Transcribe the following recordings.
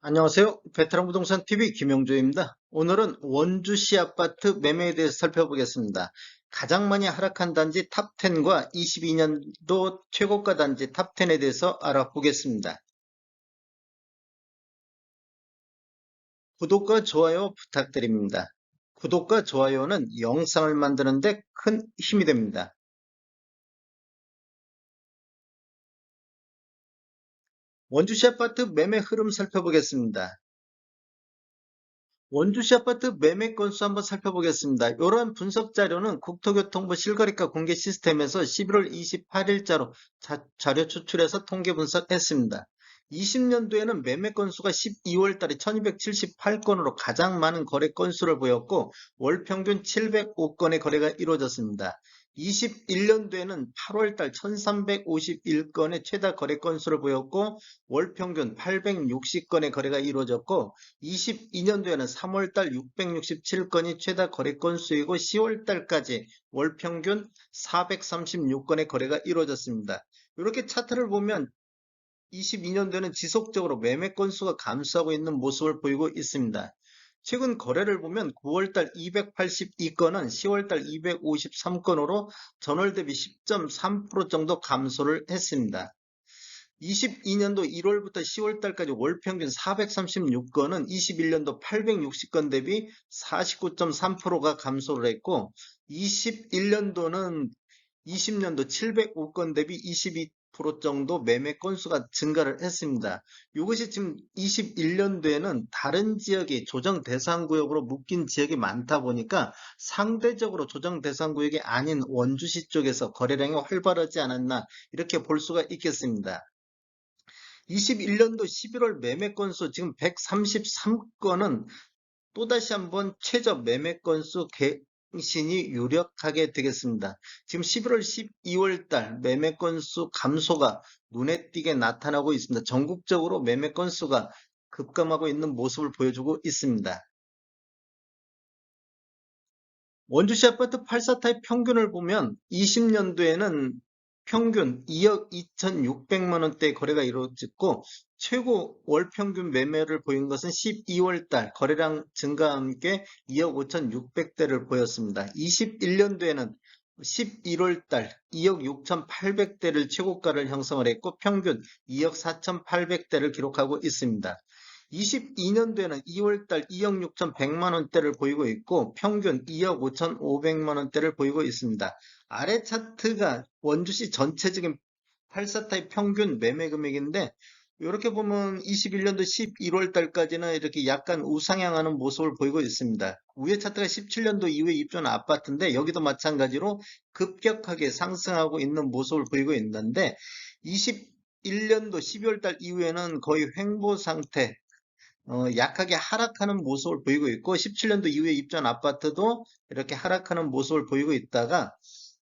안녕하세요. 베테랑 부동산 TV 김영조입니다. 오늘은 원주시 아파트 매매에 대해서 살펴보겠습니다. 가장 많이 하락한 단지 탑10과 22년도 최고가 단지 탑10에 대해서 알아보겠습니다. 구독과 좋아요 부탁드립니다. 구독과 좋아요는 영상을 만드는데 큰 힘이 됩니다. 원주시 아파트 매매 흐름 살펴보겠습니다. 원주시 아파트 매매 건수 한번 살펴보겠습니다. 이러한 분석 자료는 국토교통부 실거래가 공개 시스템에서 11월 28일자로 자료 추출해서 통계 분석했습니다. 20년도에는 매매 건수가 12월 달에 1278건으로 가장 많은 거래 건수를 보였고 월 평균 705건의 거래가 이루어졌습니다. 21년도에는 8월 달 1351건의 최다 거래 건수를 보였고 월 평균 860건의 거래가 이루어졌고 22년도에는 3월달 667건이 최다 거래 건수이고 10월달까지 월 평균 436건의 거래가 이루어졌습니다. 이렇게 차트를 보면 22년도에는 지속적으로 매매 건수가 감소하고 있는 모습을 보이고 있습니다. 최근 거래를 보면 9월달 282건은 10월달 253건으로 전월 대비 10.3% 정도 감소를 했습니다. 22년도 1월부터 10월달까지 월 평균 436건은 21년도 860건 대비 49.3%가 감소를 했고 21년도는 20년도 705건 대비 22% 정도 매매 건수가 증가를 했습니다. 이것이 지금 21년도에는 다른 지역이 조정 대상 구역으로 묶인 지역이 많다 보니까 상대적으로 조정 대상 구역이 아닌 원주시 쪽에서 거래량이 활발하지 않았나 이렇게 볼 수가 있겠습니다. 21년도 11월 매매 건수 지금 133건은 또다시 한번 최저 매매 건수 갱신이 유력하게 되겠습니다. 지금 11월 12월 달 매매 건수 감소가 눈에 띄게 나타나고 있습니다. 전국적으로 매매 건수가 급감하고 있는 모습을 보여주고 있습니다. 원주시 아파트 84타입 평균을 보면 20년도에는 평균 2억 2,600만 원대 거래가 이루어졌고 최고 월 평균 매매를 보인 것은 12월 달 거래량 증가와 함께 2억 5,600대를 보였습니다. 21년도에는 11월 달 2억 6,800대를 최고가를 형성을 했고 평균 2억 4,800대를 기록하고 있습니다. 22년도에는 2월달 2억 6,100만 원대를 보이고 있고 평균 2억 5,500만 원대를 보이고 있습니다. 아래 차트가 원주시 전체적인 84타입 평균 매매 금액인데 이렇게 보면 21년도 11월 달까지는 이렇게 약간 우상향하는 모습을 보이고 있습니다. 위에 차트가 17년도 이후에 입주한 아파트인데 여기도 마찬가지로 급격하게 상승하고 있는 모습을 보이고 있는데 21년도 12월 달 이후에는 거의 횡보 상태, 약하게 하락하는 모습을 보이고 있고 17년도 이후에 입주한 아파트도 이렇게 하락하는 모습을 보이고 있다가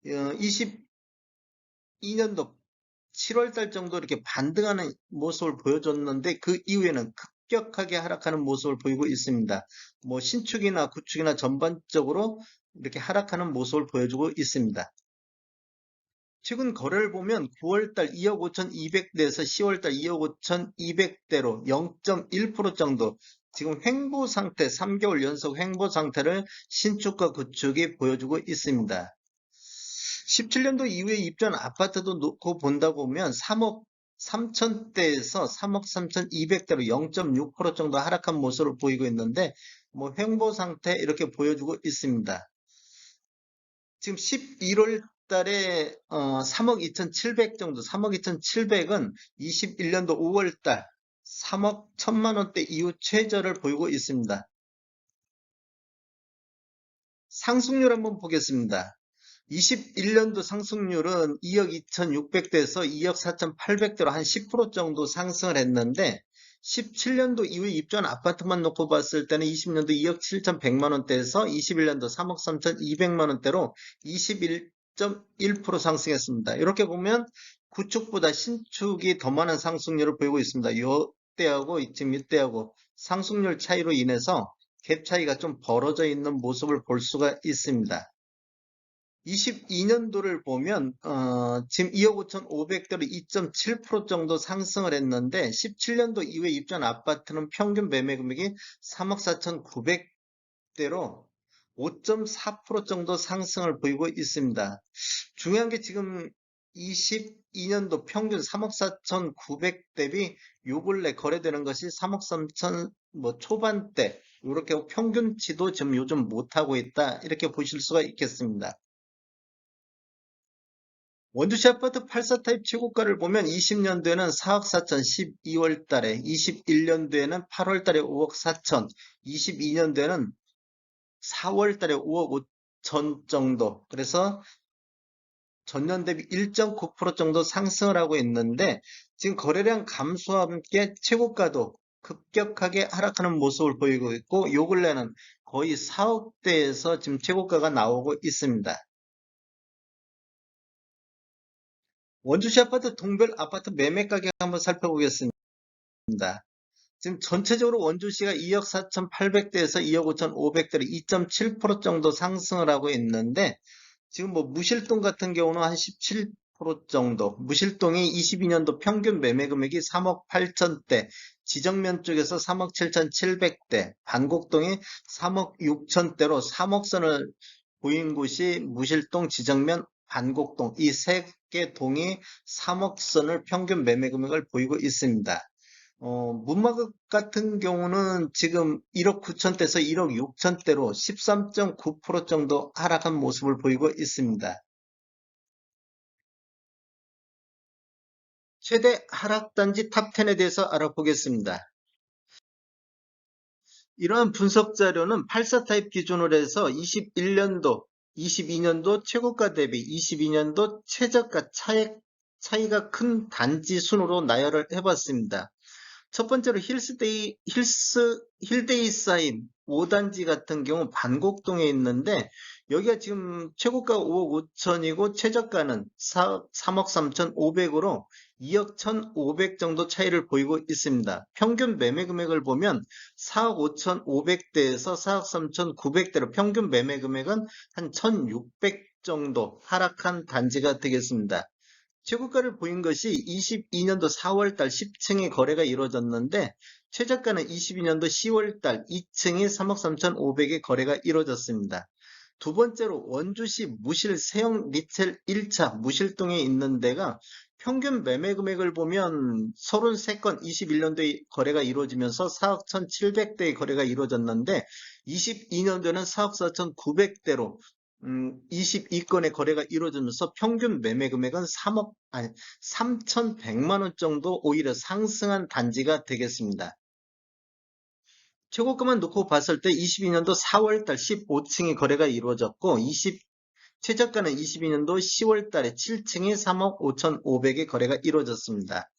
22년도 7월 달 정도 이렇게 반등하는 모습을 보여줬는데 그 이후에는 급격하게 하락하는 모습을 보이고 있습니다. 뭐 신축이나 구축이나 전반적으로 이렇게 하락하는 모습을 보여주고 있습니다. 최근 거래를 보면 9월달 2억 5,200대에서 10월달 2억 5,200대로 0.1% 정도 지금 횡보 상태, 3개월 연속 횡보 상태를 신축과 구축이 보여주고 있습니다. 17년도 이후에 입주한 아파트도 놓고 본다 보면 3억 3천대에서 3억 3,200대로 0.6% 정도 하락한 모습을 보이고 있는데 뭐 횡보 상태 이렇게 보여주고 있습니다. 지금 11월 달에 3억 2,700 정도, 3억 2,700은 21년도 5월 달 3억 1천만 원대 이후 최저를 보이고 있습니다. 상승률 한번 보겠습니다. 21년도 상승률은 2억 2,600대에서 2억 4,800대로 한 10% 정도 상승을 했는데 17년도 이후에 입주한 아파트만 놓고 봤을 때는 20년도 2억 7,100만 원대에서 21년도 3억 3,200만 원대로 21.1% 상승했습니다. 이렇게 보면 구축보다 신축이 더 많은 상승률을 보이고 있습니다. 이때하고 지금 이때하고 상승률 차이로 인해서 갭 차이가 좀 벌어져 있는 모습을 볼 수가 있습니다. 22년도를 보면 지금 2억 5,500대로 2.7% 정도 상승을 했는데 17년도 이후에 입주한 아파트는 평균 매매 금액이 3억 4,900대로 5.4% 정도 상승을 보이고 있습니다. 중요한 게 지금 22년도 평균 3억 4,900 대비 요 근래 거래되는 것이 3억 3천 뭐 초반대 이렇게 평균치도 지금 요즘 못하고 있다 이렇게 보실 수가 있겠습니다. 원주시 아파트 84 타입 최고가를 보면 20년도에는 4억 4천 12월 달에, 21년도에는 8월 달에 5억 4천, 22년도에는 4월 달에 5억 5천 정도. 그래서 전년 대비 1.9% 정도 상승을 하고 있는데 지금 거래량 감소와 함께 최고가도 급격하게 하락하는 모습을 보이고 있고 요 근래는 거의 4억대에서 지금 최고가가 나오고 있습니다. 원주시 아파트 동별 아파트 매매 가격 한번 살펴보겠습니다. 지금 전체적으로 원주시가 2억 4,800대에서 2억 5,500대로 2.7% 정도 상승을 하고 있는데 지금 뭐 무실동 같은 경우는 한 17% 정도, 무실동이 22년도 평균 매매 금액이 3억 8천대, 지정면 쪽에서 3억 7,700대, 반곡동이 3억 6천대로 3억 선을 보인 곳이 무실동, 지정면, 반곡동 이 세 개 동이 3억 선을 평균 매매 금액을 보이고 있습니다. 문마극 같은 경우는 지금 1억 9천대에서 1억 6천대로 13.9% 정도 하락한 모습을 보이고 있습니다. 최대 하락단지 탑10에 대해서 알아보겠습니다. 이러한 분석 자료는 84 타입 기준으로 해서 21년도, 22년도 최고가 대비 22년도 최저가 차이가 큰 단지 순으로 나열을 해봤습니다. 첫 번째로 힐데이사인 5단지 같은 경우 반곡동에 있는데 여기가 지금 최고가 5억 5천이고 최저가는 3억 3천5백으로 2억 1,500 정도 차이를 보이고 있습니다. 평균 매매 금액을 보면 4억 5천5백대에서 4억 3천9백대로 평균 매매 금액은 한 1,600 정도 하락한 단지가 되겠습니다. 최고가를 보인 것이 22년도 4월달 10층의 거래가 이루어졌는데 최저가는 22년도 10월달 2층이 3억 3,500의 거래가 이루어졌습니다. 두 번째로 원주시 무실 세형 리첼 1차 무실동에 있는 데가 평균 매매 금액을 보면 33건 21년도에 거래가 이루어지면서 4억 1,700대의 거래가 이루어졌는데 22년도에는 4억 4,900대로 22건의 거래가 이루어지면서 평균 매매 금액은 3,100만 원 정도 오히려 상승한 단지가 되겠습니다. 최고가만 놓고 봤을 때 22년도 4월달 15층의 거래가 이루어졌고 최저가는 22년도 10월달에 7층이 3억 5,500의 거래가 이루어졌습니다.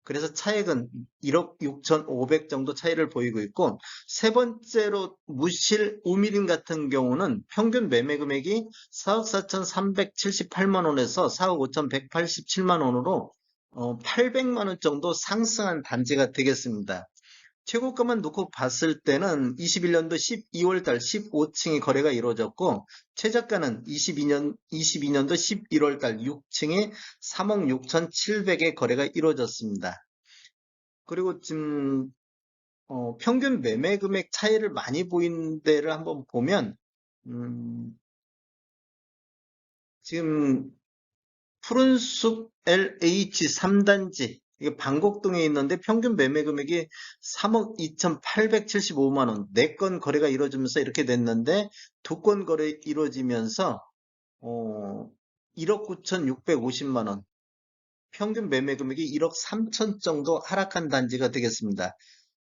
그래서 차액은 1억 6,500 정도 차이를 보이고 있고 세 번째로 무실 우미림 같은 경우는 평균 매매 금액이 4억 4,378만 원에서 4억 5,187만 원으로 800만 원 정도 상승한 단지가 되겠습니다. 최고가만 놓고 봤을 때는 21년도 12월 달 15층의 거래가 이루어졌고 최저가는 22년도 11월 달 6층에 3억 6,700의 거래가 이루어졌습니다. 그리고 지금 평균 매매 금액 차이를 많이 보인 데를 한번 보면 지금 푸른숲 LH 3단지 이게 방곡동에 있는데 평균 매매 금액이 3억 2,875만 원, 4건 거래가 이루어지면서 이렇게 됐는데 2건 거래 이루어지면서 1억 9,650만 원, 평균 매매 금액이 1억 3천 정도 하락한 단지가 되겠습니다.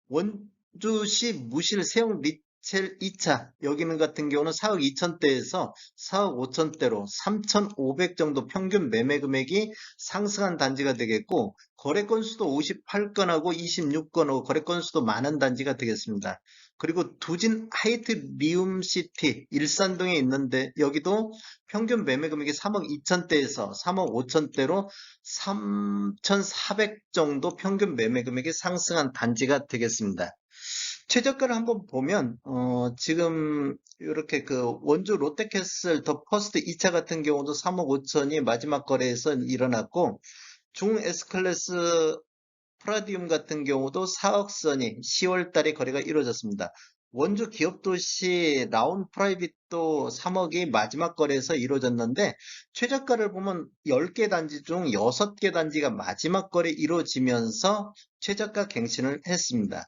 원주시 무실 세형 리첼 2차 여기는 같은 경우는 4억 2천대에서 4억 5천대로 3,500 정도 평균 매매 금액이 상승한 단지가 되겠고 거래 건수도 58건하고 26건하고 거래 건수도 많은 단지가 되겠습니다. 그리고 두진 하이트 리움시티 일산동에 있는데 여기도 평균 매매 금액이 3억 2천대에서 3억 5천대로 3,400 정도 평균 매매 금액이 상승한 단지가 되겠습니다. 최저가를 한번 보면 지금 이렇게 그 원주 롯데캐슬 더 퍼스트 2차 같은 경우도 3억 5천이 마지막 거래에서 일어났고 중 S클래스 프라디움 같은 경우도 4억 선이 10월 달에 거래가 이루어졌습니다. 원주 기업도시 라운 프라이빗도 3억이 마지막 거래에서 이루어졌는데 최저가를 보면 10개 단지 중 6개 단지가 마지막 거래 이루어지면서 최저가 갱신을 했습니다.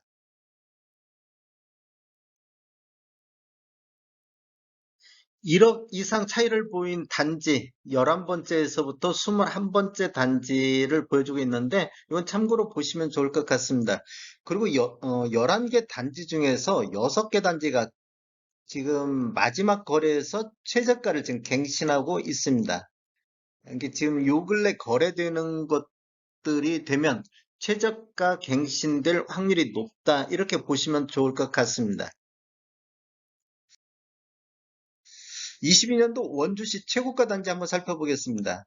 1억 이상 차이를 보인 단지 11번째에서부터 21번째 단지를 보여주고 있는데 이건 참고로 보시면 좋을 것 같습니다. 그리고 11개 단지 중에서 6개 단지가 지금 마지막 거래에서 최저가를 지금 갱신하고 있습니다. 이게 지금 요 근래 거래되는 것들이 되면 최저가 갱신될 확률이 높다 이렇게 보시면 좋을 것 같습니다. 22년도 원주시 최고가 단지 한번 살펴보겠습니다.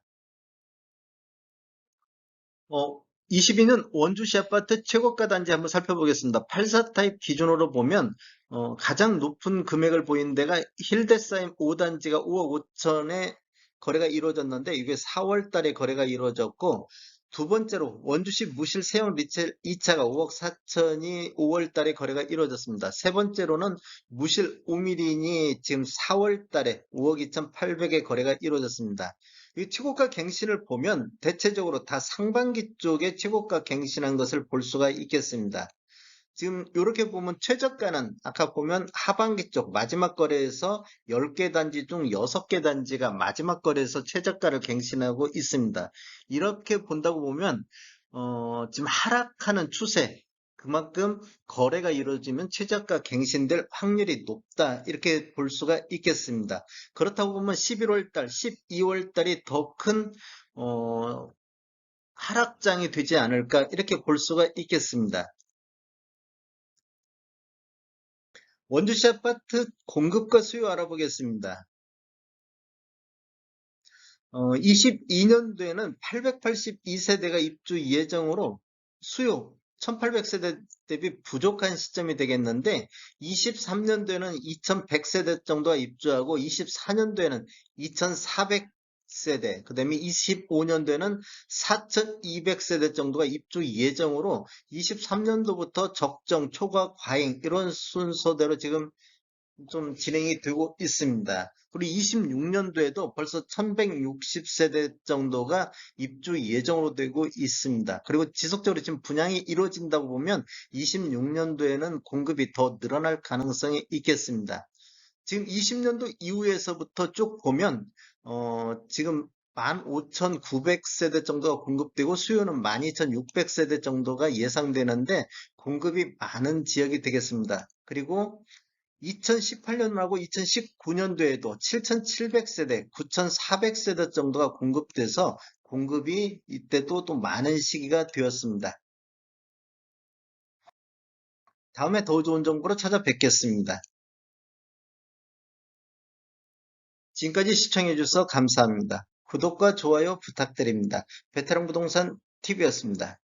22년 원주시 아파트 최고가 단지 한번 살펴보겠습니다. 84 타입 기준으로 보면 가장 높은 금액을 보이는 데가 힐데사임 5단지가 5억 5천에 거래가 이루어졌는데 이게 4월 달에 거래가 이루어졌고 두 번째로 원주시 무실 세형 리첼 2차가 5억 4천이 5월 달에 거래가 이루어졌습니다. 세 번째로는 무실 우미린이 지금 4월 달에 5억 2,800에 거래가 이루어졌습니다. 이 최고가 갱신을 보면 대체적으로 다 상반기 쪽에 최고가 갱신한 것을 볼 수가 있겠습니다. 지금 이렇게 보면 최저가는 아까 보면 하반기 쪽 마지막 거래에서 10개 단지 중 6개 단지가 마지막 거래에서 최저가를 갱신하고 있습니다. 이렇게 본다고 보면 지금 하락하는 추세 그만큼 거래가 이루어지면 최저가 갱신될 확률이 높다 이렇게 볼 수가 있겠습니다. 그렇다고 보면 11월 달, 12월 달이 더 큰 하락장이 되지 않을까 이렇게 볼 수가 있겠습니다. 원주시 아파트 공급과 수요 알아보겠습니다. 22년도에는 882세대가 입주 예정으로 수요 1800세대 대비 부족한 시점이 되겠는데 23년도에는 2100세대 정도가 입주하고 24년도에는 2400세대, 그 다음에 25년도에는 4200세대 정도가 입주 예정으로 23년도부터 적정, 초과, 과잉 이런 순서대로 지금 좀 진행이 되고 있습니다. 그리고 26년도에도 벌써 1160세대 정도가 입주 예정으로 되고 있습니다. 그리고 지속적으로 지금 분양이 이루어진다고 보면 26년도에는 공급이 더 늘어날 가능성이 있겠습니다. 지금 20년도 이후에서부터 쭉 보면 지금 15,900세대 정도가 공급되고 수요는 12,600세대 정도가 예상되는데 공급이 많은 지역이 되겠습니다. 그리고 2018년하고 2019년도에도 7,700세대, 9,400세대 정도가 공급돼서 공급이 이때도 또 많은 시기가 되었습니다. 다음에 더 좋은 정보로 찾아뵙겠습니다. 지금까지 시청해주셔서 감사합니다. 구독과 좋아요 부탁드립니다. 베테랑 부동산 TV였습니다.